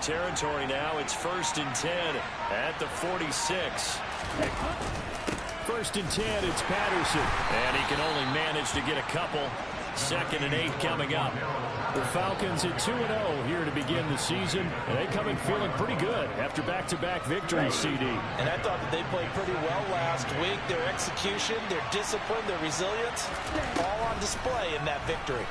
territory now. It's 1st and 10 at the 46. 1st and 10, it's Patterson. And he can only manage to get a couple. 2nd and 8 coming up. The Falcons at 2-0 here to begin the season. And they come in feeling pretty good after back-to-back victories, CD. And I thought that they played pretty well last week. Their execution, their discipline, their resilience, all on display in that victory.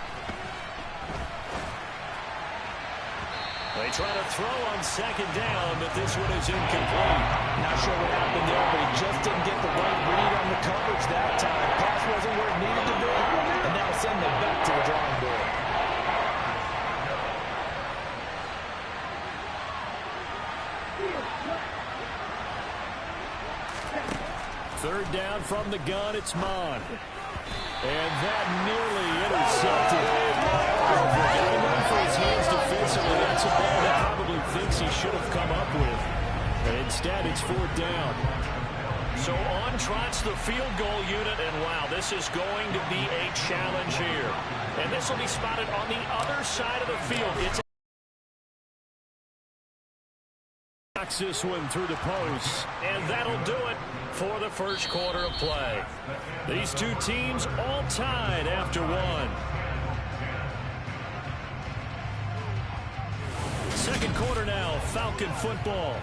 They try to throw on 2nd down, but this one is incomplete. Not sure what happened there, but he just didn't get the right read on the coverage that time. Pass wasn't where it needed to be, and now send them back to the drawing board. Third down from the gun, it's Mon. And that nearly intercepted. Got him for his hands defensively. That's a ball that probably thinks he should have come up with. And instead, it's 4th down. So on trots the field goal unit, and wow, this is going to be a challenge here. And this will be spotted on the other side of the field. It's this one through the post, and that'll do it for the first quarter of play. These two teams all tied after one. Second quarter now, Falcon football.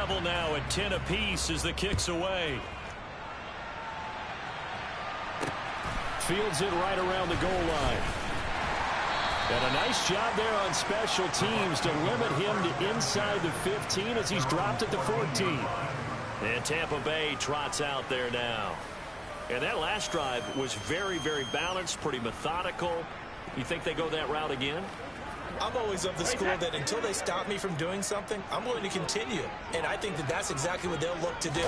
level now at 10 apiece as the kick's away. Fields it right around the goal line. And a nice job there on special teams to limit him to inside the 15 as he's dropped at the 14. And Tampa Bay trots out there now. And that last drive was very, very balanced, pretty methodical. You think they go that route again? I'm always of the school that until they stop me from doing something, I'm going to continue. And I think that that's exactly what they'll look to do.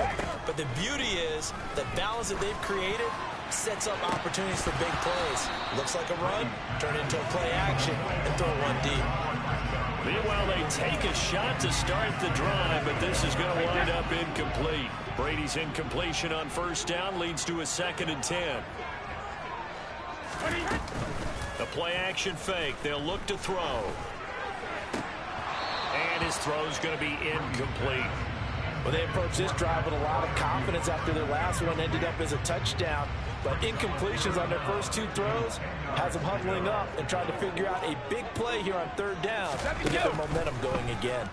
But the beauty is the balance that they've created sets up opportunities for big plays. Looks like a run, turn it into a play action, and throw one deep. Meanwhile, they take a shot to start the drive, but this is going to wind up incomplete. Brady's incompletion on first down leads to a 2nd and 10. The play action fake. They'll look to throw. And his throw's going to be incomplete. Well, they approached this drive with a lot of confidence after their last one ended up as a touchdown. But incompletions on their first 2 throws has them huddling up and trying to figure out a big play here on 3rd down to get their momentum going again.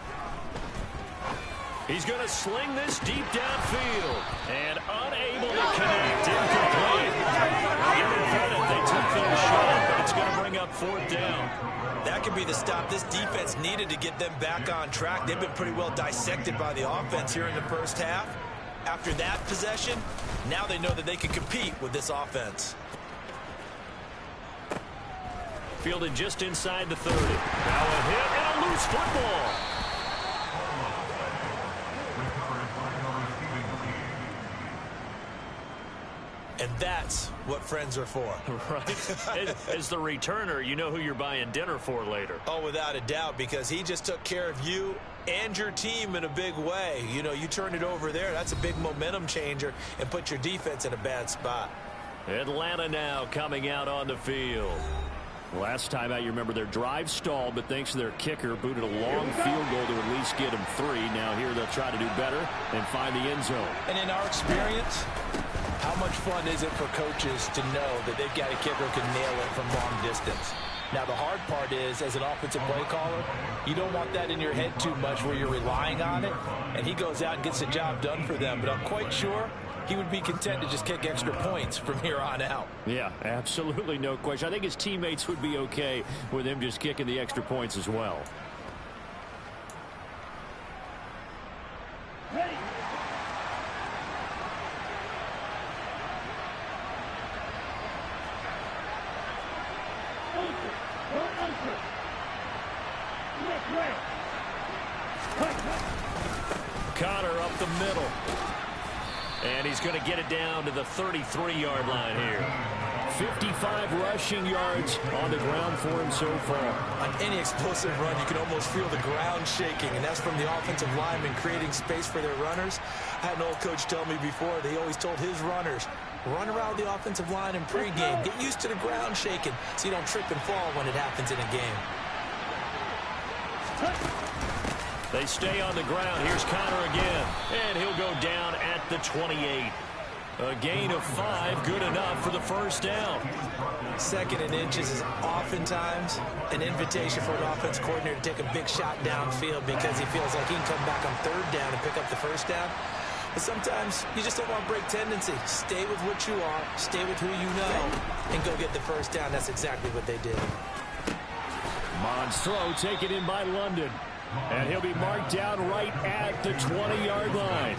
He's going to sling this deep downfield and unable to connect. Incomplete. Give them credit. They took their shot, but it's going to bring up 4th down. That could be the stop this defense needed to get them back on track. They've been pretty well dissected by the offense here in the first half. After that possession, now they know that they can compete with this offense. Fielded just inside the 30. Now a hit and a loose football. And that's what friends are for. Right. As the returner, you know who you're buying dinner for later. Oh, without a doubt, because he just took care of you and your team in a big way. You know, you turn it over there, that's a big momentum changer and put your defense in a bad spot. Atlanta now coming out on the field. Last time out, you remember their drive stalled, but thanks to their kicker, booted a long field goal to at least get them 3. Now here they'll try to do better and find the end zone. And in our experience, how much fun is it for coaches to know that they've got a kicker who can nail it from long distance? Now, the hard part is, as an offensive play caller, you don't want that in your head too much where you're relying on it, and he goes out and gets the job done for them. But I'm quite sure he would be content to just kick extra points from here on out. Yeah, absolutely no question. I think his teammates would be okay with him just kicking the extra points as well. Ready. Connor up the middle. And he's going to get it down to the 33-yard line here. 55 rushing yards on the ground for him so far. On any explosive run, you can almost feel the ground shaking, and that's from the offensive linemen creating space for their runners. I had an old coach tell me before, they always told his runners, run around the offensive line in pregame. Get used to the ground shaking so you don't trip and fall when it happens in a game. They stay on the ground. Here's Connor again. And he'll go down at the 28. A gain of 5, good enough for the first down. 2nd and inches is oftentimes an invitation for an offense coordinator to take a big shot downfield because he feels like he can come back on 3rd down and pick up the first down. But sometimes you just don't want to break tendency. Stay with what you are, stay with who you know, and go get the first down. That's exactly what they did. Mond's throw taken in by London. And he'll be marked down right at the 20-yard line.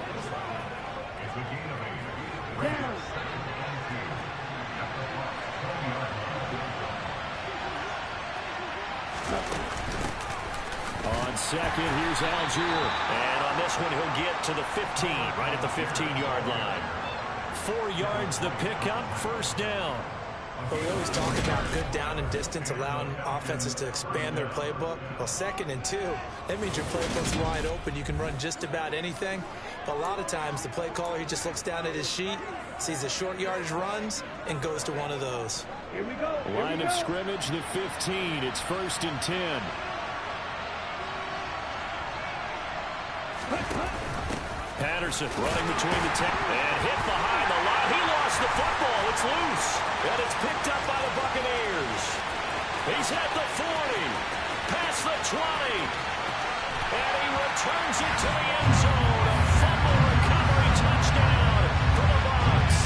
On 2nd, here's Algier. And on this one, he'll get to the 15, right at the 15-yard line. 4 yards the pickup, first down. But we always talk about good down and distance, allowing offenses to expand their playbook. Well, 2nd and 2, that means your playbook's wide open. You can run just about anything. But a lot of times, the play caller, he just looks down at his sheet, sees the short yardage runs, and goes to one of those. Here we go. Line of scrimmage, the 15. It's 1st and 10. Patterson running between the 10 and hit behind the line. He lost the football. It's loose. And it's picked up by the Buccaneers. He's at the 40. Past the 20. And he returns it to the end zone. A fumble recovery touchdown for the Bucs.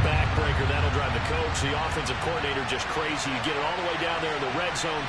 Backbreaker. That'll drive the coach, the offensive coordinator, just crazy. You get it all the way down there in the red zone.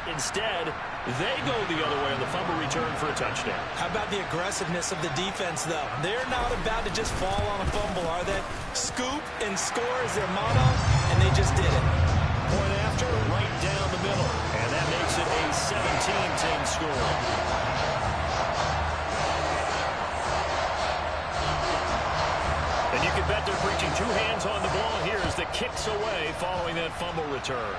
Instead, they go the other way on the fumble return for a touchdown. How about the aggressiveness of the defense, though? They're not about to just fall on a fumble, are they? Scoop and score is their motto, and they just did it. Point after, right down the middle. And that makes it a 17-10 score. And you can bet they're preaching two hands on the ball here as the kick's away following that fumble return.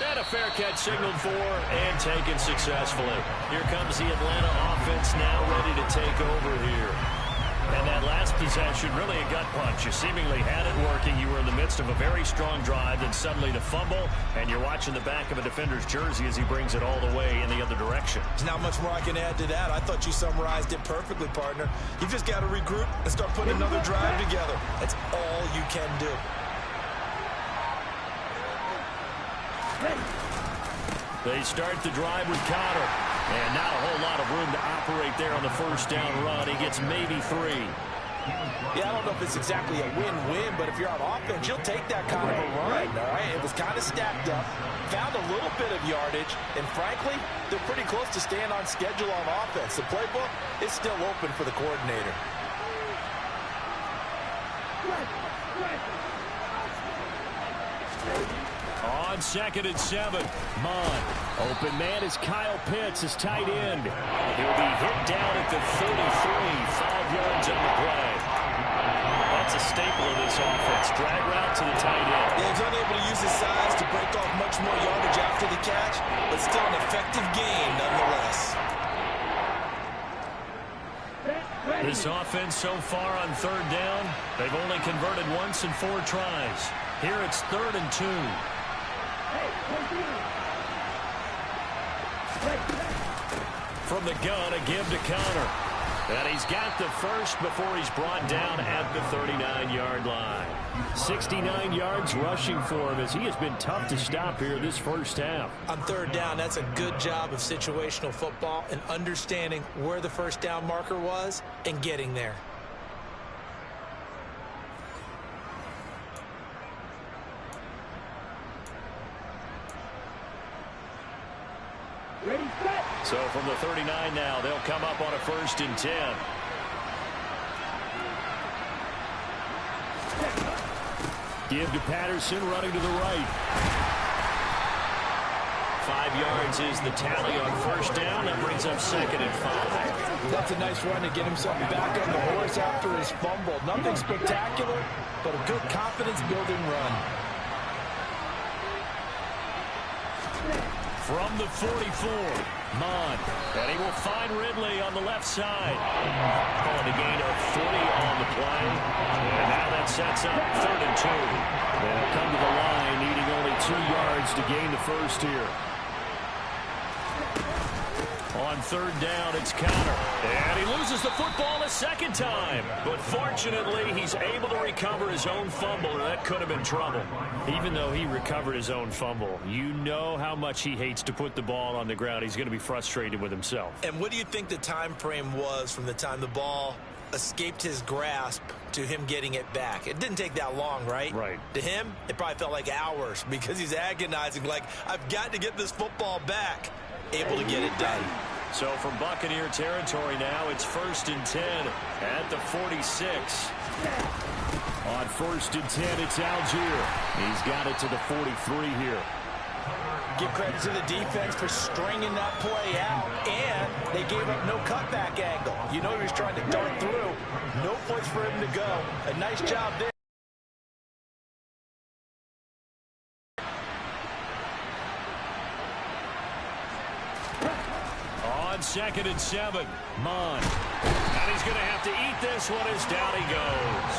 And a fair catch signaled for and taken successfully. Here comes the Atlanta offense now ready to take over here. And that last possession, really a gut punch. You seemingly had it working. You were in the midst of a very strong drive, then suddenly the fumble, and you're watching the back of a defender's jersey as he brings it all the way in the other direction. There's not much more I can add to that. I thought you summarized it perfectly, partner. You just got to regroup and start putting another drive together. That's all you can do. They start the drive with Connor. And not a whole lot of room to operate there on the first down run. He gets maybe 3. Yeah, I don't know if it's exactly a win-win, but if you're on offense, you'll take that kind of a run, all right? It was kind of stacked up, found a little bit of yardage, and frankly, they're pretty close to staying on schedule on offense. The playbook is still open for the coordinator. On 2nd and 7, Mon. Open man is Kyle Pitts, his tight end. He'll be hit down at the 33, 5 yards on the play. That's a staple of this offense. Drag route to the tight end. Yeah, he's unable to use his size to break off much more yardage after the catch, but still an effective gain nonetheless. This offense so far on 3rd down, they've only converted once in 4 tries. Here it's 3rd and 2. From the gun, a give to Connor. And he's got the first before he's brought down at the 39-yard line. 69 yards rushing for him as he has been tough to stop here this first half. On 3rd down, that's a good job of situational football and understanding where the first down marker was and getting there. So from the 39 now, they'll come up on a 1st and 10. Give to Patterson, running to the right. 5 yards is the tally on 1st down. That brings up 2nd and 5. That's a nice run to get himself back on the horse after his fumble. Nothing spectacular, but a good confidence-building run. From the 44, Mon. And he will find Ridley on the left side. Calling a gain of 40 on the play. And now that sets up 3rd and 2. They'll come to the line, needing only 2 yards to gain the first here. On third down, it's Counter. And he loses the football a second time. But fortunately, he's able to recover his own fumble, and that could have been trouble. Even though he recovered his own fumble, you know how much he hates to put the ball on the ground. He's going to be frustrated with himself. And what do you think the time frame was from the time the ball escaped his grasp to him getting it back? It didn't take that long, right? Right. To him, it probably felt like hours because he's agonizing, like, I've got to get this football back. Able to get it done. So from Buccaneer territory now, it's 1st and 10 at the 46. On 1st and 10, it's Algier. He's got it to the 43 here. Give credit to the defense for stringing that play out, and they gave up no cutback angle. You know he was trying to dart through. No place for him to go. A nice job there. On 2nd and 7, Mon. And he's going to have to eat this one as down he goes.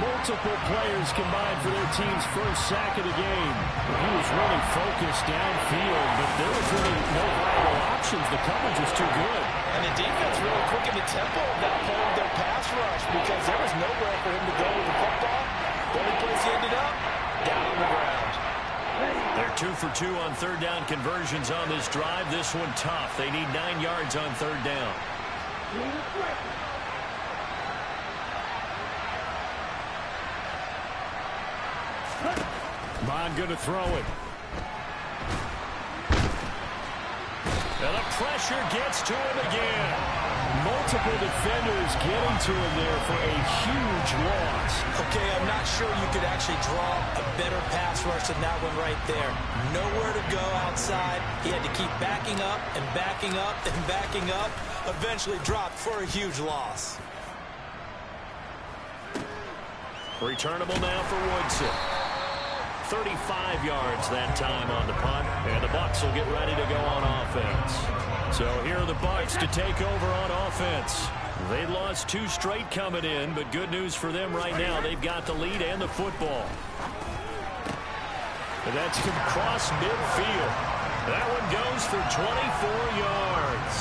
Multiple players combined for their team's first sack of the game. He was really focused downfield, but there was really no viable options. The coverage was too good. And the defense really quickened the tempo of that play with their pass rush because there was nowhere for him to go with the football. The only place he ended up, down on the ground. They're 2 for 2 on third down conversions on this drive. This one tough. They need 9 yards on third down. Mon going to throw it. And the pressure gets to him again. Multiple defenders getting to him there for a huge loss. Okay, I'm not sure you could actually draw a better pass rush than that one right there. Nowhere to go outside. He had to keep backing up and backing up and backing up. Eventually dropped for a huge loss. Returnable now for Woodson. 35 yards that time on the punt, and the Bucs will get ready to go on offense. So here are the Bucs to take over on offense. They lost 2 straight coming in, but good news for them right now. They've got the lead and the football. And that's across midfield. That one goes for 24 yards.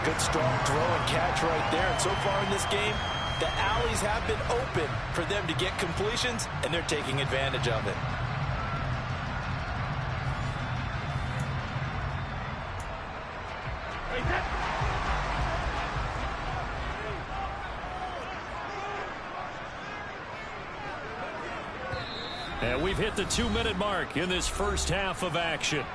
Good strong throw and catch right there. And so far in this game, the alleys have been open for them to get completions, and they're taking advantage of it. And we've hit the 2-minute mark in this first half of action.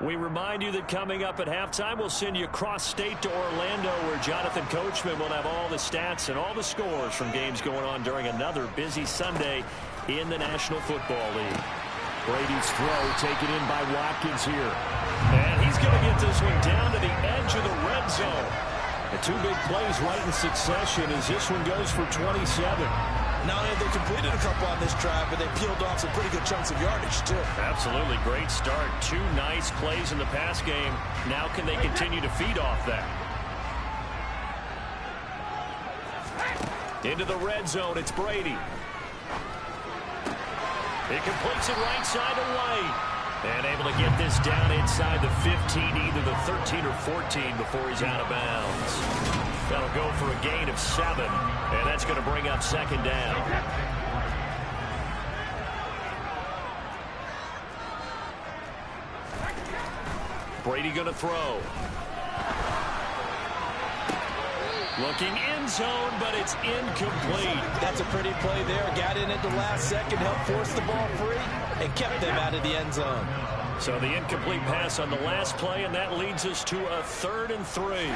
We remind you that coming up at halftime, we'll send you cross-state to Orlando, where Jonathan Coachman will have all the stats and all the scores from games going on during another busy Sunday in the National Football League. Brady's throw taken in by Watkins here. And he's going to get this one down to the edge of the red zone. The 2 big plays right in succession as this one goes for 27. Not only have they completed a couple on this drive, but they peeled off some pretty good chunks of yardage, too. Absolutely. Great start. 2 nice plays in the pass game. Now can they continue to feed off that? Into the red zone. It's Brady. He completes it right side to White. And able to get this down inside the 15, either the 13 or 14 before he's out of bounds. That'll go for a gain of 7, and that's going to bring up second down. Brady going to throw. Looking end zone, but it's incomplete. That's a pretty play there. Got in at the last second, helped force the ball free, and kept them out of the end zone. So the incomplete pass on the last play, and that leads us to a 3rd and 3.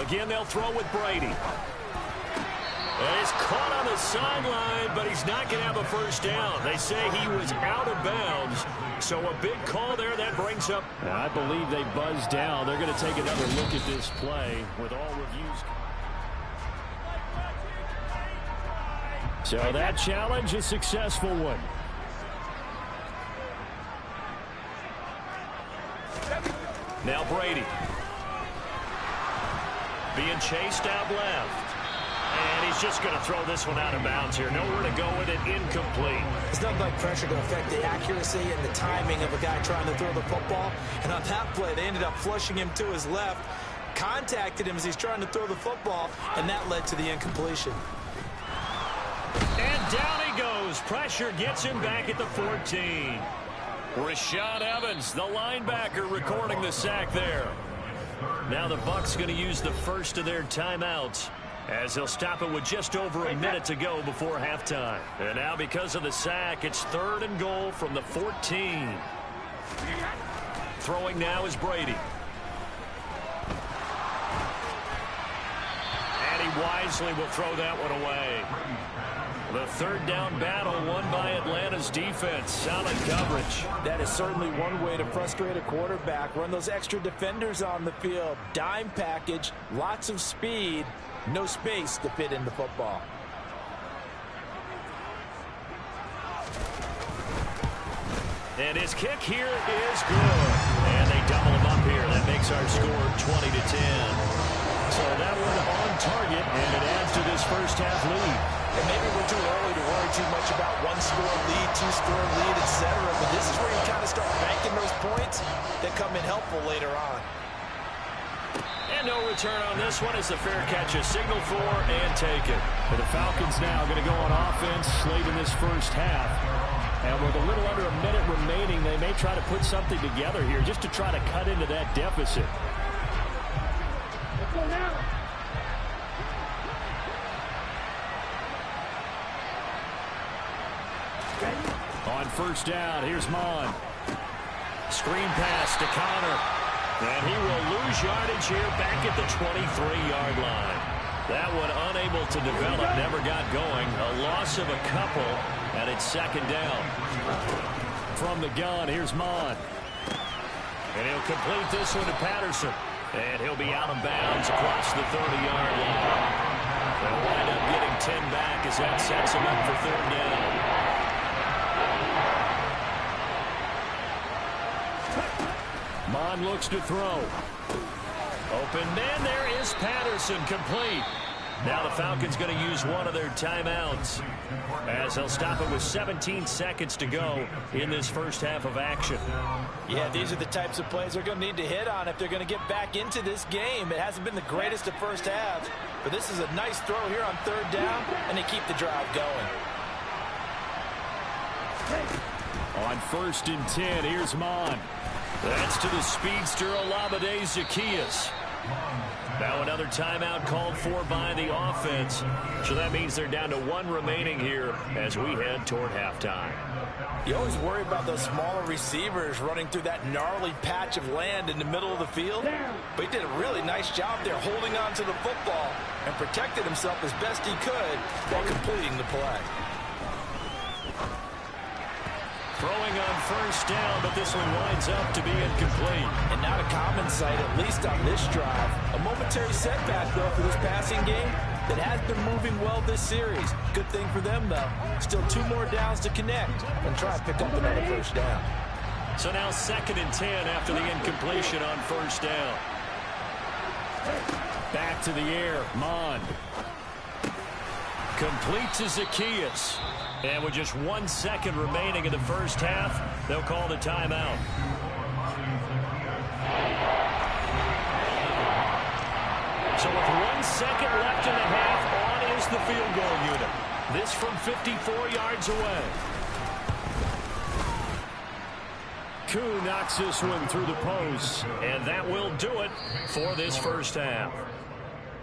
Again, they'll throw with Brady. And he's caught on the sideline, but he's not going to have a first down. They say he was out of bounds. So a big call there that brings up. I believe they buzzed down. They're going to take another look at this play with all reviews. So that challenge, a successful one. Now Brady. Being chased out left. And he's just going to throw this one out of bounds here. Nowhere to go with it. Incomplete. It's nothing like pressure to affect the accuracy and the timing of a guy trying to throw the football. And on that play, they ended up flushing him to his left, contacted him as he's trying to throw the football, and that led to the incompletion. And down he goes. Pressure gets him back at the 14. Rashaan Evans, the linebacker, recording the sack there. Now the Bucs going to use the first of their timeouts, as they'll stop it with just over a minute to go before halftime. And now because of the sack, it's 3rd and goal from the 14. Throwing now is Brady. And he wisely will throw that one away. The 3rd down battle won by Atlanta's defense. Solid coverage. That is certainly one way to frustrate a quarterback. Run those extra defenders on the field. Dime package, lots of speed, no space to fit in the football. And his kick here is good. And they double him up here. That makes our score 20-10. So that one on target, and it adds to this first half lead. And maybe we're too early to worry too much about one-score lead, two-score lead, etc. But this is where you kind of start banking those points that come in helpful later on. And no return on this one as the fair catch is signaled for and taken. And the Falcons now going to go on offense late in this first half. And with a little under a minute remaining, they may try to put something together here just to try to cut into that deficit. Let's go now. On first down, here's Mon. Screen pass to Connor. And he will lose yardage here back at the 23-yard line. That one unable to develop, never got going. A loss of a couple, and it's 2nd down. From the gun, here's Mon. And he'll complete this one to Patterson. And he'll be out of bounds across the 30-yard line. They'll wind up getting 10 back as that sets him up for 3rd down. Mon looks to throw. Open man, there is Patterson, complete. Now the Falcons going to use one of their timeouts, as they'll stop it with 17 seconds to go in this first half of action. Yeah, these are the types of plays they're going to need to hit on if they're going to get back into this game. It hasn't been the greatest of first halves, but this is a nice throw here on 3rd down, and they keep the drive going. On 1st and 10, here's Mon. That's to the speedster Olamide Zaccheaus. Now another timeout called for by the offense. So that means they're down to 1 remaining here as we head toward halftime. You always worry about those smaller receivers running through that gnarly patch of land in the middle of the field. But he did a really nice job there holding on to the football and protected himself as best he could while completing the play. Throwing on 1st down, but this one winds up to be incomplete. And not a common sight, at least on this drive. A momentary setback, though, for this passing game that has been moving well this series. Good thing for them, though. Still 2 more downs to connect and try to pick up another 1st down. So now 2nd and 10 after the incompletion on 1st down. Back to the air, Mon. Complete to Zaccheaus. And with just 1 second remaining in the first half, they'll call the timeout. So with 1 second left in the half, on is the field goal unit. This from 54 yards away. Koo knocks this one through the post, and that will do it for this first half.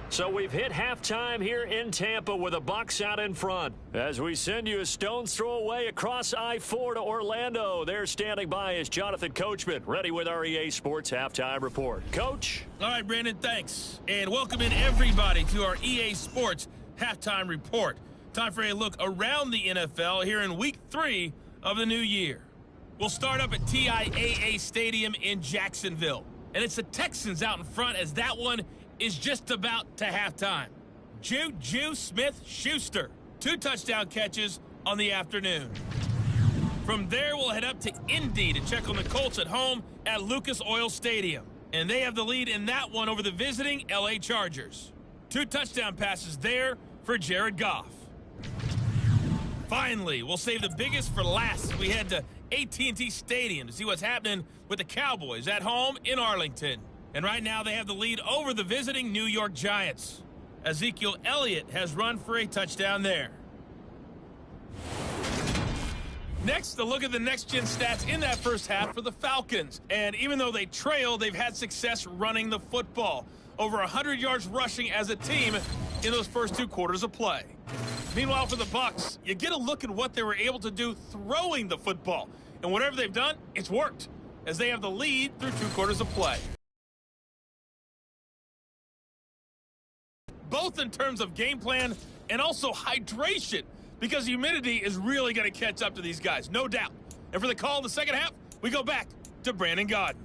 So we've hit halftime here in Tampa with the Bucs out in front. As we send you a stone's throw away across I-4 to Orlando. There standing by is Jonathan Coachman, ready with our EA Sports Halftime Report. Coach? All right, Brandon, thanks. And welcome in everybody to our EA Sports Halftime Report. Time for a look around the NFL here in Week 3 of the new year. We'll start up at TIAA Stadium in Jacksonville. And it's the Texans out in front as that one is just about to halftime. Juju Smith-Schuster, 2 touchdown catches on the afternoon. From there, we'll head up to Indy to check on the Colts at home at Lucas Oil Stadium. And they have the lead in that one over the visiting LA Chargers. 2 touchdown passes there for Jared Goff. Finally, we'll save the biggest for last. We head to AT&T Stadium to see what's happening with the Cowboys at home in Arlington. And right now they have the lead over the visiting New York Giants. Ezekiel Elliott has run for a touchdown there. Next, a look at the next-gen stats in that first half for the Falcons. And even though they trail, they've had success running the football. Over 100 yards rushing as a team in those first 2 quarters of play. Meanwhile, for the Bucs, you get a look at what they were able to do throwing the football. And whatever they've done, it's worked, as they have the lead through 2 quarters of play. Both in terms of game plan and also hydration, because humidity is really going to catch up to these guys, no doubt. And for the call in the second half, we go back to Brandon Gaudin.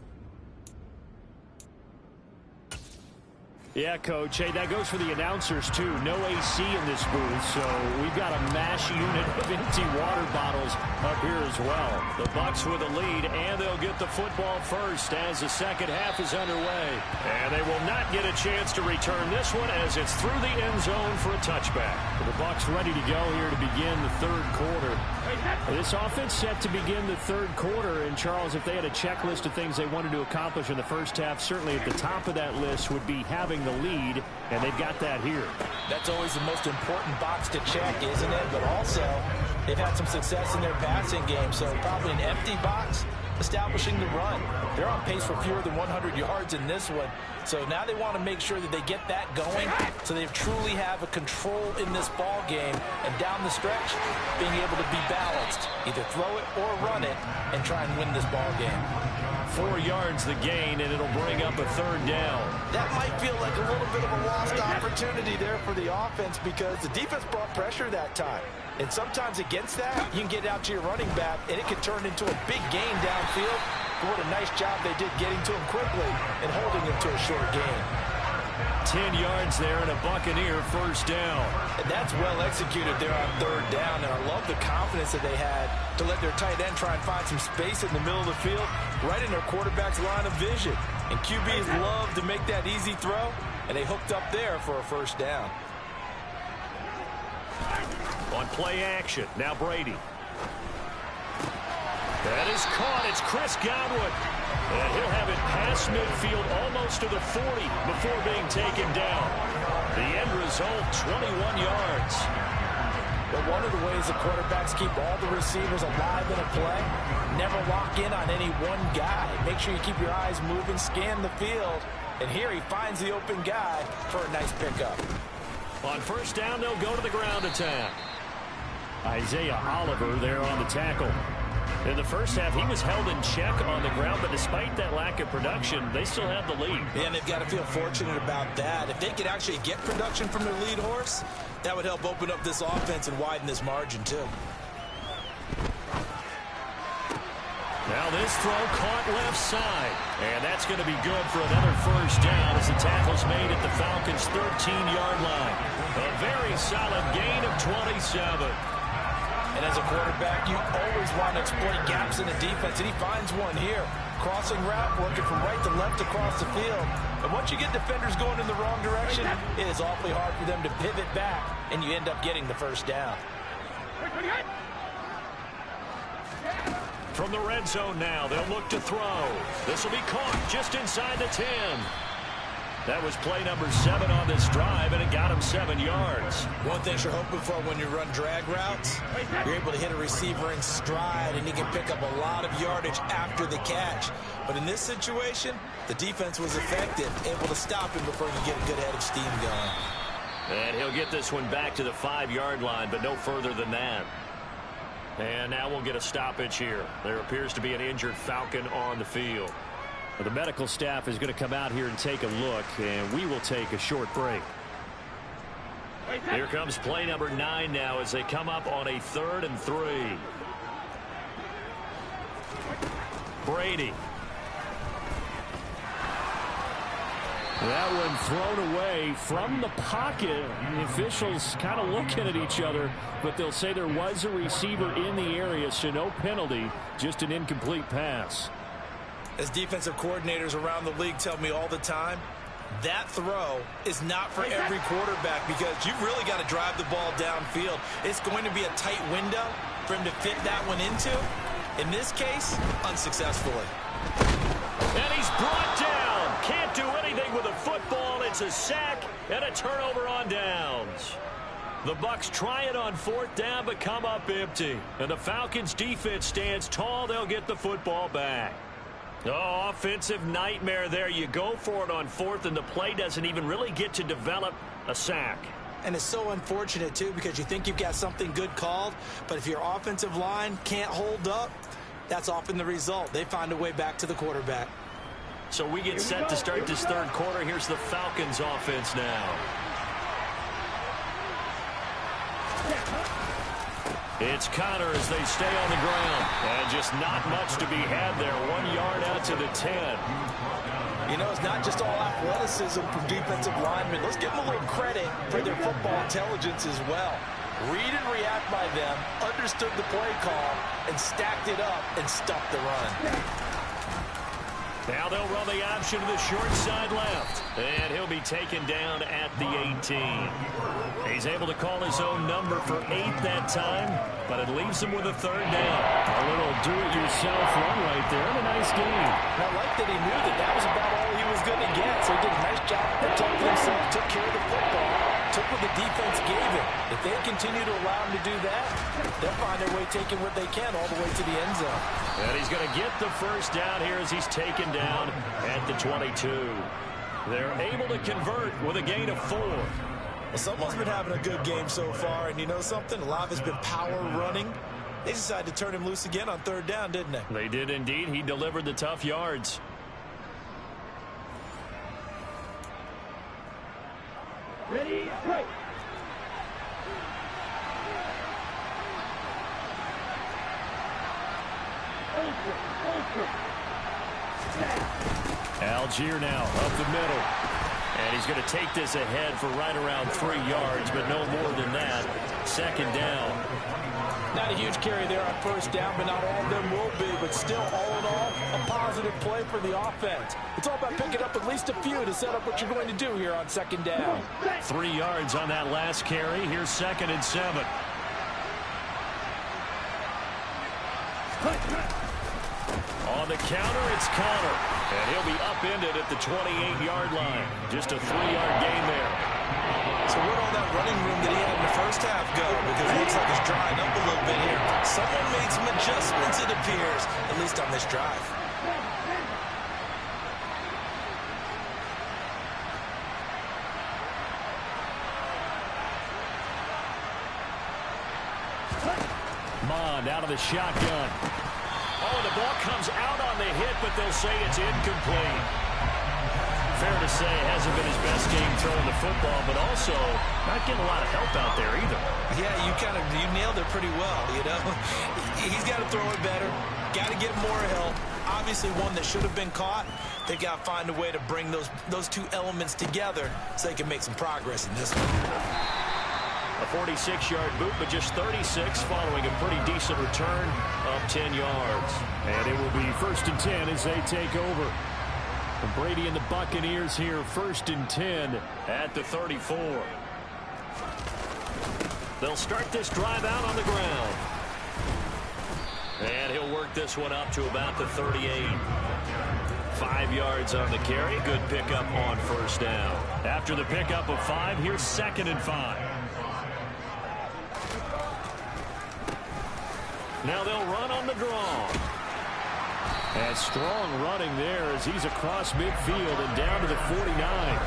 Yeah, Coach. Hey, that goes for the announcers, too. No AC in this booth, so we've got a mash unit of empty water bottles up here as well. The Bucs with a lead, and they'll get the football first as the second half is underway. And they will not get a chance to return this one as it's through the end zone for a touchback. The Bucs ready to go here to begin the third quarter. This offense set to begin the third quarter, and Charles, if they had a checklist of things they wanted to accomplish in the first half, certainly at the top of that list would be having the lead, and they've got that here. That's always the most important box to check, isn't it? But also, they've had some success in their passing game, so probably an empty box establishing the run. They're on pace for fewer than 100 yards in this one, so now they want to make sure that they get that going so they truly have a control in this ball game, and down the stretch, being able to be balanced, either throw it or run it, and try and win this ball game. 4 yards the gain, and it'll bring up a third down. That might feel like a little bit of a lost opportunity there for the offense because the defense brought pressure that time. And sometimes against that, you can get out to your running back, and it can turn into a big gain downfield. But what a nice job they did getting to him quickly and holding him to a short gain. 10 yards there and a Buccaneer first down. And that's well executed there on third down. And I love the confidence that they had to let their tight end try and find some space in the middle of the field, right in their quarterback's line of vision. And QBs love to make that easy throw, and they hooked up there for a first down. On play action, now Brady. That is caught. It's Chris Godwin. And he'll have it past midfield almost to the 40 before being taken down. The end result, 21 yards. But one of the ways the quarterbacks keep all the receivers alive in a play, never lock in on any one guy. Make sure you keep your eyes moving, scan the field. And here he finds the open guy for a nice pickup. On first down, they'll go to the ground attack. Isaiah Oliver there on the tackle. In the first half, he was held in check on the ground, but despite that lack of production, they still have the lead. Yeah, and they've got to feel fortunate about that. If they could actually get production from their lead horse, that would help open up this offense and widen this margin, too. Now this throw caught left side, and that's going to be good for another first down as the tackle's made at the Falcons' 13-yard line. A very solid gain of 27. And as a quarterback, you always want to exploit gaps in the defense, and he finds one here. Crossing route, working from right to left across the field. And once you get defenders going in the wrong direction, it is awfully hard for them to pivot back, and you end up getting the first down. From the red zone now, they'll look to throw. This will be caught just inside the 10. That was play number 7 on this drive, and it got him 7 yards. One thing you're hoping for when you run drag routes, you're able to hit a receiver in stride, and he can pick up a lot of yardage after the catch. But in this situation, the defense was effective, able to stop him before he could get a good head of steam going. And he'll get this one back to the 5-yard line, but no further than that. And now we'll get a stoppage here. There appears to be an injured Falcon on the field. The medical staff is going to come out here and take a look, and we will take a short break. Here comes play number 9 now as they come up on a 3rd and 3. Brady. That one thrown away from the pocket. The officials kind of looking at each other, but they'll say there was a receiver in the area, so no penalty, just an incomplete pass. As defensive coordinators around the league tell me all the time, that throw is not for every quarterback because you've really got to drive the ball downfield. It's going to be a tight window for him to fit that one into. In this case, unsuccessfully. And he's brought down. Can't do anything with a football. It's a sack and a turnover on downs. The Bucs try it on 4th down but come up empty. And the Falcons defense stands tall. They'll get the football back. Oh, offensive nightmare there. You go for it on 4th and the play doesn't even really get to develop a sack. And it's so unfortunate, too, because you think you've got something good called, but if your offensive line can't hold up, that's often the result. They find a way back to the quarterback. So we get set to start this 3rd quarter. Here's the Falcons offense now. It's Connor as they stay on the ground. And just not much to be had there. 1 yard out to the 10. You know, it's not just all athleticism from defensive linemen. Let's give them a little credit for their football intelligence as well. Read and react by them, understood the play call, and stacked it up and stuffed the run. Now they'll run the option to the short side left. And he'll be taken down at the 18. He's able to call his own number for 8 that time, but it leaves him with a 3rd down. A little do-it-yourself run right there and a nice gain. I like that he knew that that was about all he was going to get, so he did a nice job protecting himself, took care of the football, took what the defense gave him. If they continue to allow him to do that, they'll find their way taking what they can all the way to the end zone. And he's going to get the 1st down here as he's taken down at the 22. They're able to convert with a gain of 4. Well, someone's been having a good game so far, and you know something? A lot of it's been power running. They decided to turn him loose again on 3rd down, didn't they? They did indeed. He delivered the tough yards. Ready, break. Algier now up the middle. And he's going to take this ahead for right around 3 yards, but no more than that. 2nd down. Not a huge carry there on 1st down, but not all of them will be. But still, all in all, a positive play for the offense. It's all about picking up at least a few to set up what you're going to do here on 2nd down. 3 yards on that last carry. Here's 2nd and 7. On the counter, it's Connor. And he'll be upended at the 28-yard line. Just a 3-yard gain there. So where'd all that running room that he had in the 1st half go? Because it looks like it's drying up a little bit here. Someone made some adjustments, it appears, at least on this drive. Mond out of the shotgun. Oh, the ball comes out on the hit, but they'll say it's incomplete. Fair to say it hasn't been his best game throwing the football, but also not getting a lot of help out there either. Yeah, you nailed it pretty well, you know. He's got to throw it better. Got to get more help. Obviously one that should have been caught. They've got to find a way to bring those two elements together so they can make some progress in this one. A 46-yard boot, but just 36 following a pretty decent return of 10 yards. And it will be 1st and 10 as they take over. Brady and the Buccaneers here, 1st and 10 at the 34. They'll start this drive out on the ground. And he'll work this one up to about the 38. 5 yards on the carry. Good pickup on 1st down. After the pickup of 5, here's 2nd and 5. Now they'll run on the draw. And strong running there as he's across midfield and down to the 49.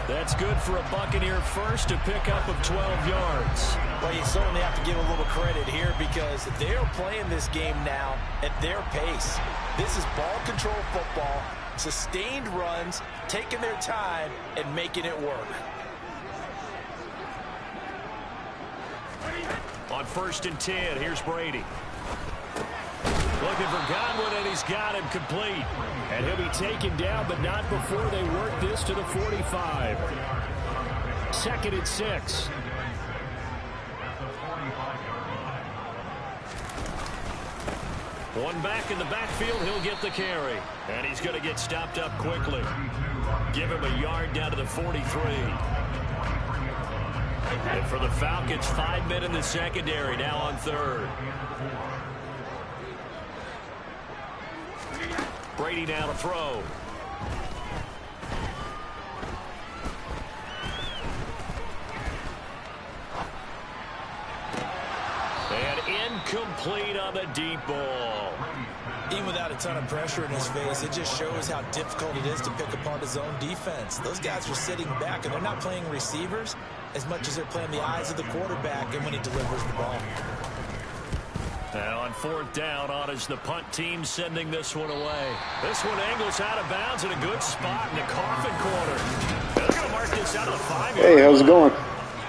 That's good for a Buccaneer 1st, a pickup of 12 yards. Well, you certainly have to give a little credit here because they're playing this game now at their pace. This is ball control football, sustained runs, taking their time and making it work. On 1st and 10, here's Brady. Looking for Godwin, and he's got him complete. And he'll be taken down, but not before they work this to the 45. 2nd and 6. One back in the backfield, he'll get the carry. And he's going to get stopped up quickly. Give him a yard down to the 43. And for the Falcons, 5 men in the secondary, now on third. Brady now to throw. And incomplete on the deep ball. Even without a ton of pressure in his face, it just shows how difficult it is to pick apart his own defense. Those guys are sitting back, and they're not playing receivers as much as they're playing the eyes of the quarterback and when he delivers the ball. And on fourth down, on is the punt team sending this one away. This one angles out of bounds in a good spot in the coffin corner. They're going to mark this out of the 5-yard line. Hey, how's it going?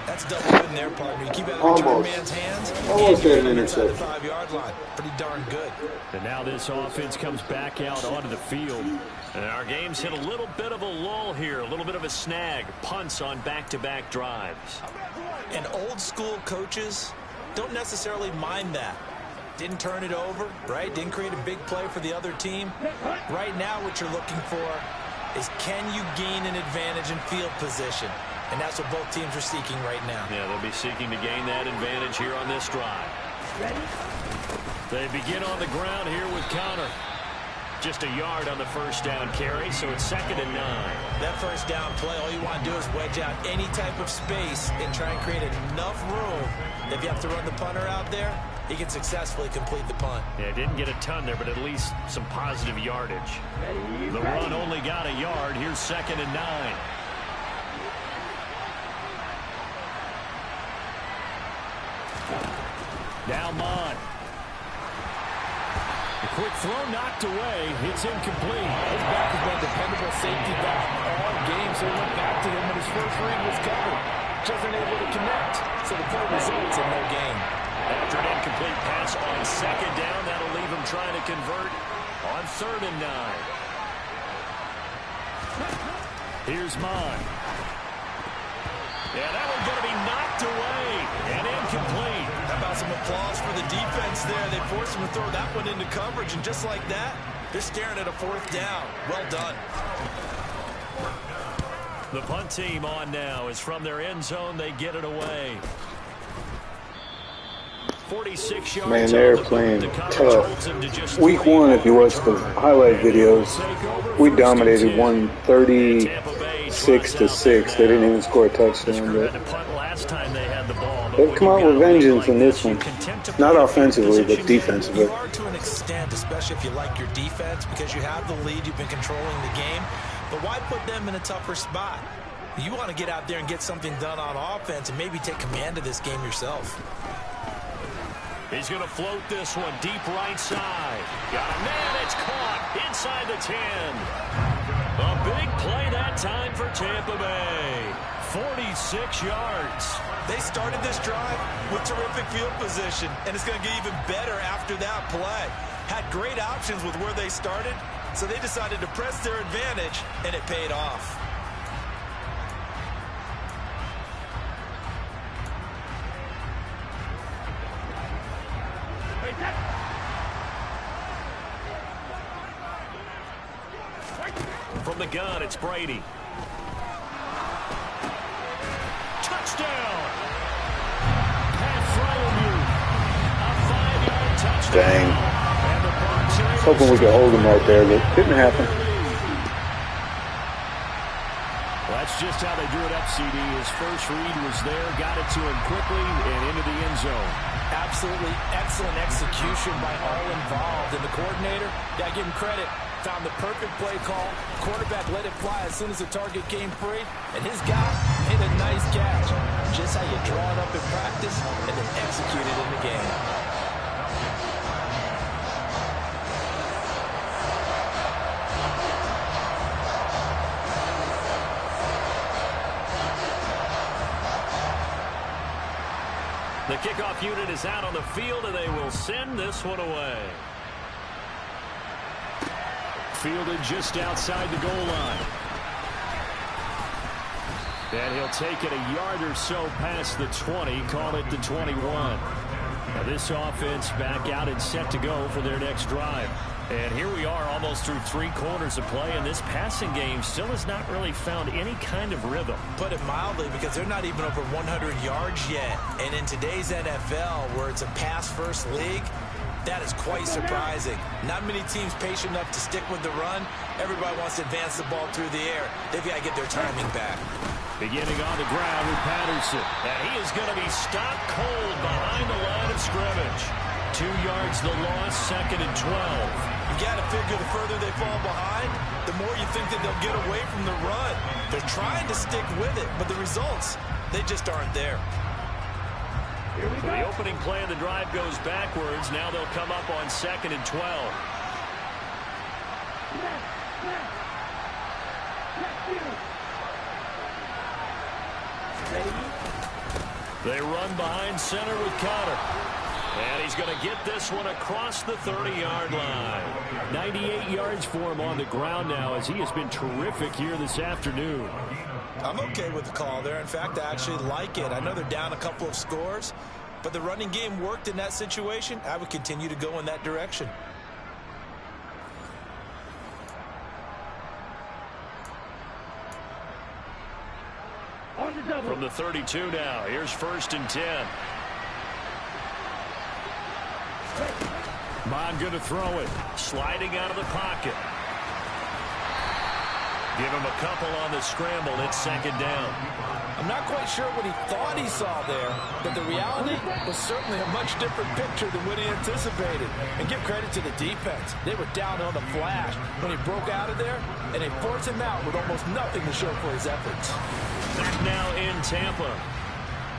That's double in there, partner. You keep out of the return man's hands. Almost and an inside the interception. 5-yard line. Pretty darn good. And now this offense comes back out onto the field. And our game's hit a little bit of a lull here, a little bit of a snag. Punts on back-to-back drives. And old school coaches don't necessarily mind that. Didn't turn it over, right? Didn't create a big play for the other team. Right now what you're looking for is, can you gain an advantage in field position? And that's what both teams are seeking right now. Yeah, they'll be seeking to gain that advantage here on this drive. They begin on the ground here with Connor. Just a yard on the first down carry, so it's 2nd and 9. That first down play, all you want to do is wedge out any type of space and try and create enough room. If you have to run the punter out there, he can successfully complete the punt. Yeah, didn't get a ton there, but at least some positive yardage. The run only got a yard. Here's 2nd and 9. Now Mon. The quick throw knocked away. It's incomplete. His back has been a dependable safety back all game, so he went back to him when his first read was covered. Just unable to connect, so the play results in no gain. After an incomplete pass on 2nd down, that'll leave him trying to convert on 3rd and 9. Here's Mon. Yeah, that one's going to be knocked away and incomplete. How about some applause for the defense there? They forced him to throw that one into coverage, and just like that, they're staring at a 4th down. Well done. The punt team on now is from their end zone. They get it away. 46 yards. Man, they're playing tough. Week 1, if you watch the highlight videos, we dominated 136-6. They didn't even score a touchdown. But they've come out with vengeance in this one. Not offensively, but defensively. You are to an extent, especially if you like your defense, because you have the lead, you've been controlling the game. But why put them in a tougher spot? You want to get out there and get something done on offense and maybe take command of this game yourself. He's going to float this one deep right side. Got a man. It's caught inside the 10. A big play that time for Tampa Bay. 46 yards. They started this drive with terrific field position, and it's going to get even better after that play. Had great options with where they started, so they decided to press their advantage, and it paid off. From the gun, it's Brady. Touchdown! A 5-yard touchdown. Dang. Hoping we could hold him right there, but didn't happen. Well, that's just how they drew it up, CD. His first read was there, got it to him quickly, and into the end zone. Absolutely excellent execution by all involved. And the coordinator, got to give him credit, found the perfect play call. Quarterback let it fly as soon as the target came free, and his guy made a nice catch. Just how you draw it up in practice and then execute it in the game. The kickoff unit is out on the field, and they will send this one away. Fielded just outside the goal line. And he'll take it a yard or so past the 20, call it the 21. Now this offense back out and set to go for their next drive. And here we are almost through 3 quarters of play, and this passing game still has not really found any kind of rhythm. Put it mildly, because they're not even over 100 yards yet. And in today's NFL, where it's a pass-first league, that is quite surprising. Not many teams patient enough to stick with the run. Everybody wants to advance the ball through the air. They've got to get their timing back. Beginning on the ground with Patterson. And he is going to be stopped cold behind the line of scrimmage. 2 yards the loss, 2nd and 12. You got to figure the further they fall behind, the more you think that they'll get away from the run. They're trying to stick with it, but the results, they just aren't there. So the opening play of the drive goes backwards. Now they'll come up on 2nd and 12. They run behind center with Connor. And he's going to get this one across the 30-yard line. 98 yards for him on the ground now, as he has been terrific here this afternoon. I'm okay with the call there. In fact, I actually like it. I know they're down a couple of scores, but the running game worked in that situation. I would continue to go in that direction. From the 32 now, here's 1st and 10. Bond going to throw it. Sliding out of the pocket. Give him a couple on the scramble. It's 2nd down. I'm not quite sure what he thought he saw there, but the reality was certainly a much different picture than what he anticipated. And give credit to the defense. They were down on the flash when he broke out of there, and they forced him out with almost nothing to show for his efforts. Back now in Tampa.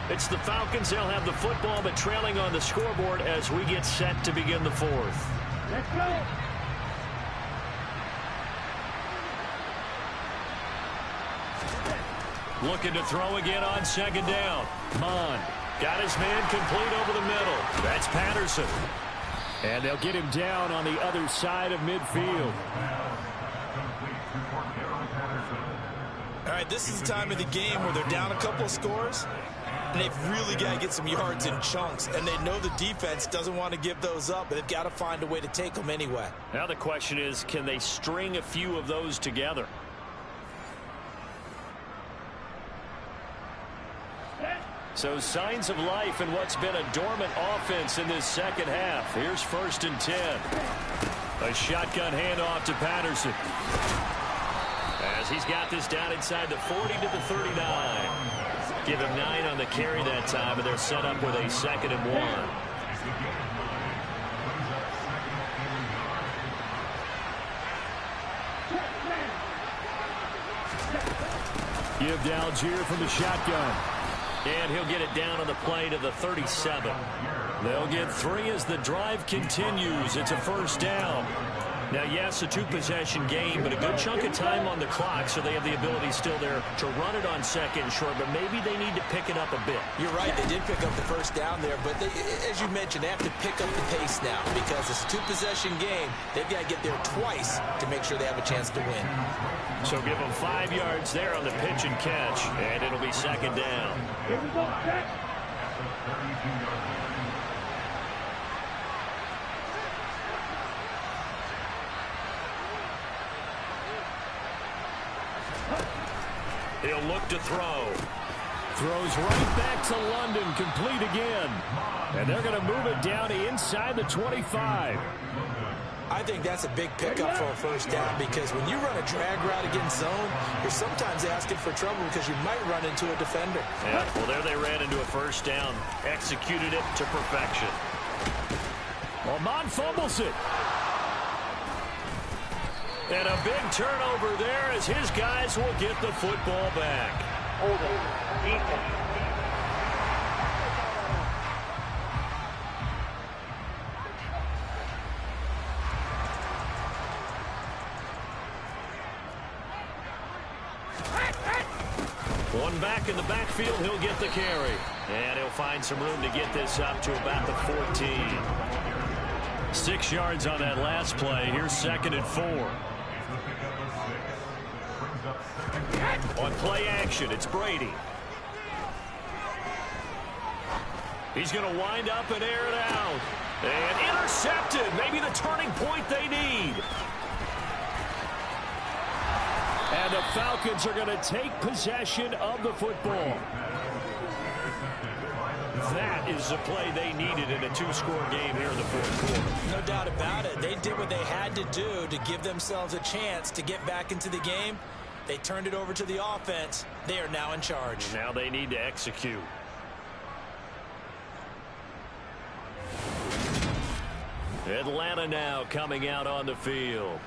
It's the Falcons. They'll have the football, but trailing on the scoreboard as we get set to begin the 4th. Let's go. Looking to throw again on 2nd down. Mond got his man complete over the middle. That's Patterson. And they'll get him down on the other side of midfield. All right, this is the time of the game where they're down a couple of scores, and they've really got to get some yards in chunks, and they know the defense doesn't want to give those up, but they've got to find a way to take them anyway. Now the question is, can they string a few of those together? So signs of life in what's been a dormant offense in this 2nd half. Here's 1st and 10. A shotgun handoff to Patterson. As he's got this down inside the 40 to the 39. Give him 9 on the carry that time, and they're set up with a 2nd and 1. Give to Algier from the shotgun. And he'll get it down on the play to the 37. They'll get 3 as the drive continues. It's a 1st down. Now, yes, a 2-possession game, but a good chunk of time on the clock, so they have the ability still there to run it on 2nd and short, but maybe they need to pick it up a bit. You're right, they did pick up the 1st down there, but they, as you mentioned, they have to pick up the pace now because it's a 2-possession game. They've got to get there twice to make sure they have a chance to win. So give them 5 yards there on the pitch and catch, and it'll be 2nd down. Here we go, check. He'll look to throw. Throws right back to London, complete again. And they're going to move it down to inside the 25. I think that's a big pickup for a 1st down because when you run a drag route against zone, you're sometimes asking for trouble because you might run into a defender. Yeah, well, there they ran into a 1st down. Executed it to perfection. Well, Mond fumbles it. And a big turnover there as his guys will get the football back. One back in the backfield, he'll get the carry. And he'll find some room to get this up to about the 14. 6 yards on that last play. Here's 2nd and 4. On play action, it's Brady. He's going to wind up and air it out. And intercepted. Maybe the turning point they need. And the Falcons are going to take possession of the football. That is the play they needed in a two-score game here in the fourth quarter. No doubt about it. They did what they had to do to give themselves a chance to get back into the game. They turned it over to the offense. They are now in charge. Now they need to execute. Atlanta now coming out on the field.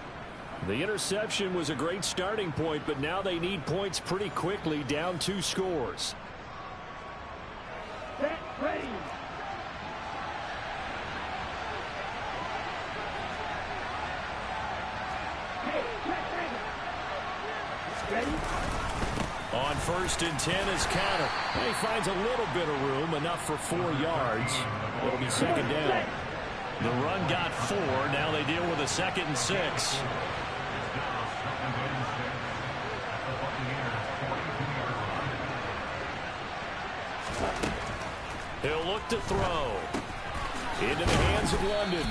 The interception was a great starting point, but now they need points pretty quickly, down 2 scores. Set, ready. Ready. On 1st and 10 is counter. And he finds a little bit of room, enough for 4 yards. It'll be 2nd down. The run got 4. Now they deal with a 2nd and 6. He'll look to throw. Into the hands of London.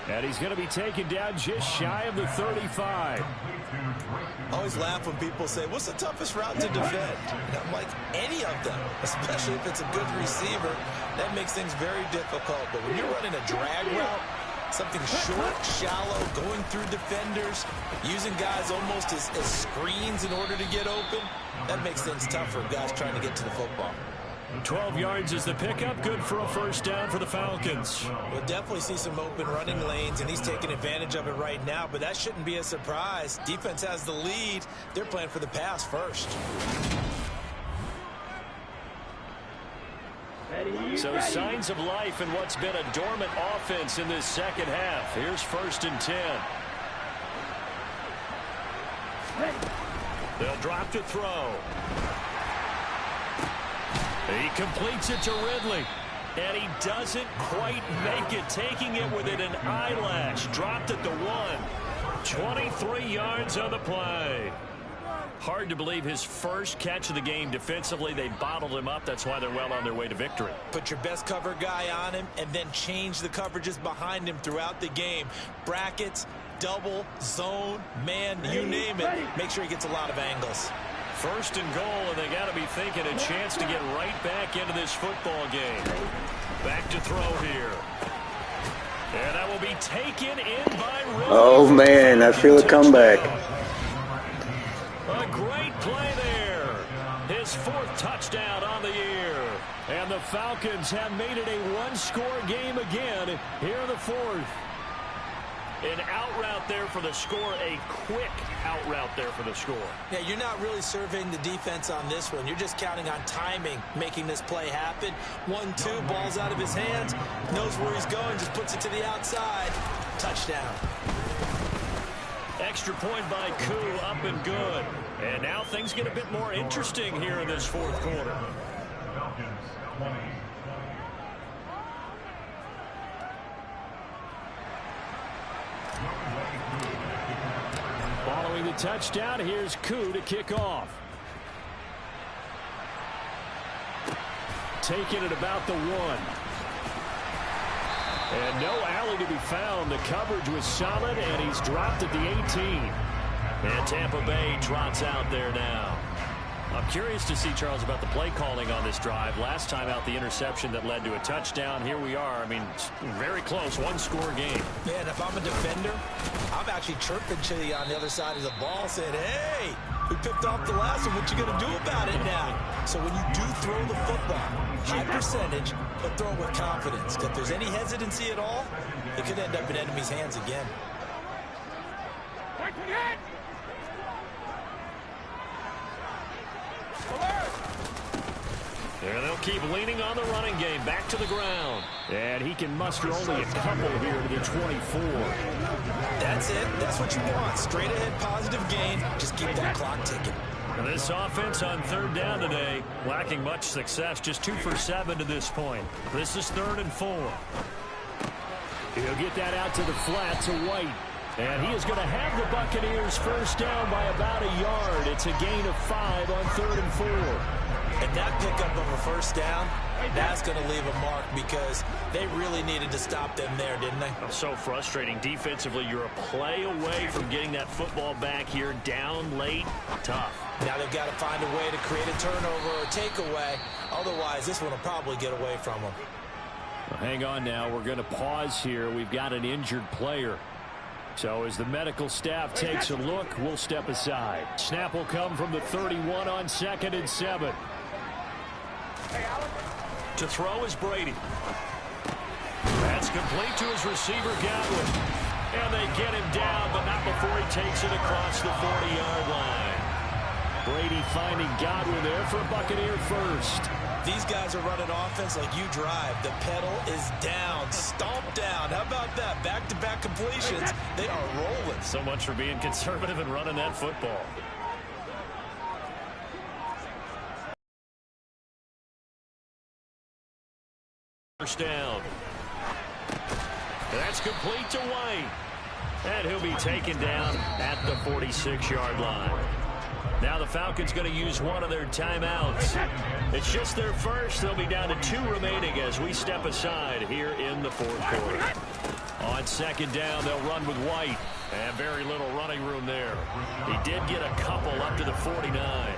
And he's going to be taken down just shy of the 35. I always laugh when people say, what's the toughest route to defend? And I'm like, any of them, especially if it's a good receiver. That makes things very difficult. But when you're running a drag route, something short, shallow, going through defenders, using guys almost as screens in order to get open, that makes things tough for guys trying to get to the football. 12 yards is the pickup. Good for a 1st down for the Falcons. We'll definitely see some open running lanes, and he's taking advantage of it right now, but that shouldn't be a surprise. Defense has the lead. They're playing for the pass first. So signs of life in what's been a dormant offense in this 2nd half. Here's 1st and 10. They'll drop to throw. He completes it to Ridley. And he doesn't quite make it, taking it within an eyelash. Dropped at the 1. 23 yards on the play. Hard to believe his first catch of the game defensively. They bottled him up. That's why they're well on their way to victory. Put your best cover guy on him and then change the coverages behind him throughout the game. Brackets, double, zone, man, you name it. Make sure he gets a lot of angles. 1st and goal, and they got to be thinking a chance to get right back into this football game. Back to throw here. And that will be taken in by Ridley. Oh, man, I feel a comeback. A great play there. His 4th touchdown on the year. And the Falcons have made it a 1-score game again here in the 4th. An out route there for the score, a quick out route there for the score. Yeah, you're not really surveying the defense on this one. You're just counting on timing, making this play happen. 1-2, ball's out of his hands, knows where he's going, just puts it to the outside. Touchdown. Extra point by Koo, up and good. And now things get a bit more interesting here in this 4th quarter. Following the touchdown, here's Koo to kick off. Taking it about the 1. And no alley to be found. The coverage was solid, and he's dropped at the 18. And Tampa Bay trots out there now. I'm curious to see, Charles, about the play calling on this drive. Last time out, the interception that led to a touchdown. Here we are. I mean, very close, 1-score game. Yeah, and if I'm a defender, I'm actually chirping to you on the other side of the ball, saying, hey, we picked off the last one. What you going to do about it now? So when you do throw the football, high percentage, but throw it with confidence. If there's any hesitancy at all, it could end up in enemy's hands again. There, they'll keep leaning on the running game. Back to the ground. And he can muster only a couple here to the 24. That's it. That's what you want. Straight ahead positive gain. Just keep that clock ticking. And this offense on 3rd down today, lacking much success. Just 2 for 7 to this point. This is 3rd and 4. He'll get that out to the flat to White. And he is going to have the Buccaneers 1st down by about a yard. It's a gain of 5 on 3rd and 4. And that pickup of a first down, that's going to leave a mark because they really needed to stop them there, didn't they? So frustrating. Defensively, you're a play away from getting that football back here. Down late, tough. Now they've got to find a way to create a turnover or a takeaway. Otherwise, this one will probably get away from them. Well, hang on now. We're going to pause here. We've got an injured player. So as the medical staff takes a look, we'll step aside. Snap will come from the 31 on 2nd and 7. To throw is Brady. That's complete to his receiver, Godwin. And they get him down, but not before he takes it across the 40-yard line. Brady finding Godwin there for a Buccaneer first. These guys are running offense like you drive. The pedal is down, stomped down. How about that? Back-to-back completions. They are rolling. So much for being conservative and running that football. First down. That's complete to White. And he'll be taken down at the 46-yard line. Now the Falcons going to use one of their timeouts. It's just their first. They'll be down to 2 remaining as we step aside here in the 4th quarter. On 2nd down, they'll run with White. And very little running room there. He did get a couple up to the 49.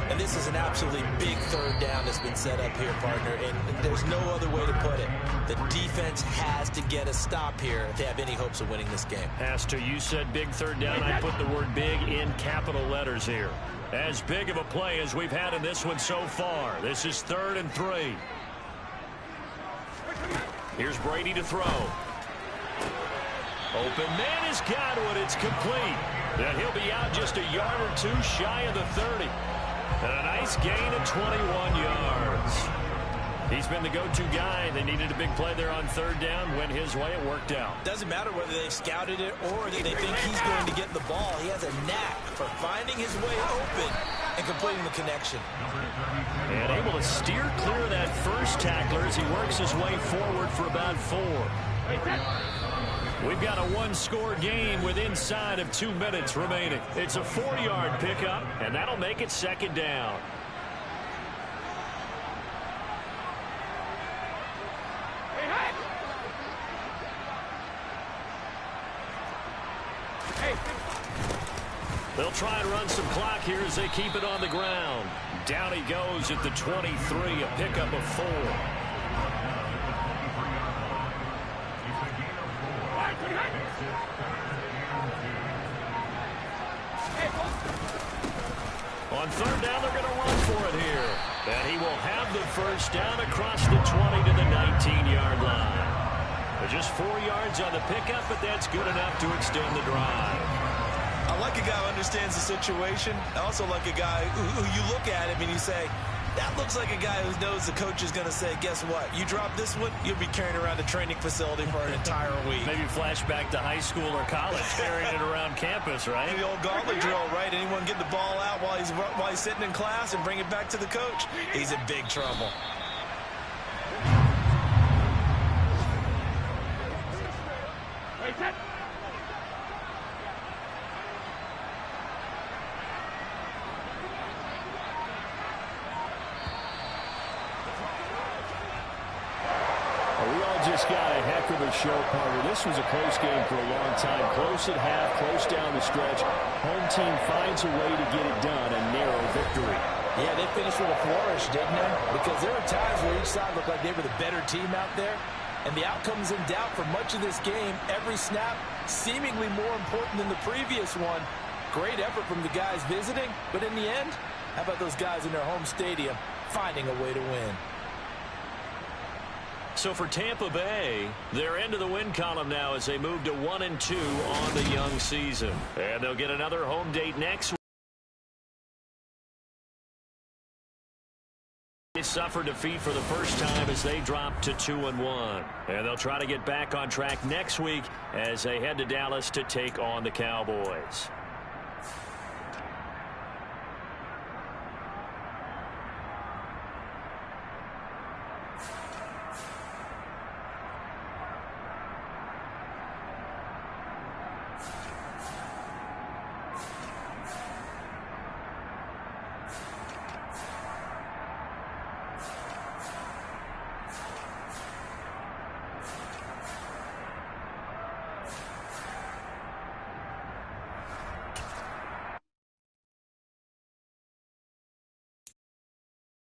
And this is an absolutely big 3rd down that's been set up here, partner. And there's no other way to put it. The defense has to get a stop here if they have any hopes of winning this game. Has to. You said big 3rd down. I put the word big in capital letters here. As big of a play as we've had in this one so far. This is 3rd and 3. Here's Brady to throw. Open man is Godwin. It's complete. And he'll be out just a yard or 2 shy of the 30. And a nice gain of 21 yards. He's been the go-to guy. They needed a big play there on 3rd down. Went his way. It worked out. Doesn't matter whether they've scouted it or that they think he's going to get the ball. He has a knack for finding his way open and completing the connection. And able to steer clear of that first tackler as he works his way forward for about 4. We've got a 1-score game with inside of 2 minutes remaining. It's a 4-yard pickup, and that'll make it 2nd down. They'll try and run some clock here as they keep it on the ground. Down he goes at the 23, a pickup of 4. On 3rd down, they're going to run for it here. And he will have the first down across the 20 to the 19-yard line. Just 4 yards on the pickup, but that's good enough to extend the drive. I like a guy who understands the situation. I also like a guy who you look at him and you say, that looks like a guy who knows the coach is going to say, guess what? You drop this one, you'll be carrying around a training facility for an entire week. Maybe flashback to high school or college, carrying it around campus, right? The old gauntlet drill, right? Anyone get the ball out while he's sitting in class and bring it back to the coach? He's in big trouble. Just got a heck of a show, partner. This was a close game for a long time. Close at half, close down the stretch. Home team finds a way to get it done. A narrow victory. Yeah, they finished with a flourish, didn't they? Because there were times where each side looked like they were the better team out there. And the outcome's in doubt for much of this game. Every snap seemingly more important than the previous one. Great effort from the guys visiting. But in the end, how about those guys in their home stadium finding a way to win? So for Tampa Bay, they're into the win column now as they move to 1-2 on the young season. And they'll get another home date next week. They suffered defeat for the first time as they drop to 2-1. And they'll try to get back on track next week as they head to Dallas to take on the Cowboys.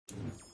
2.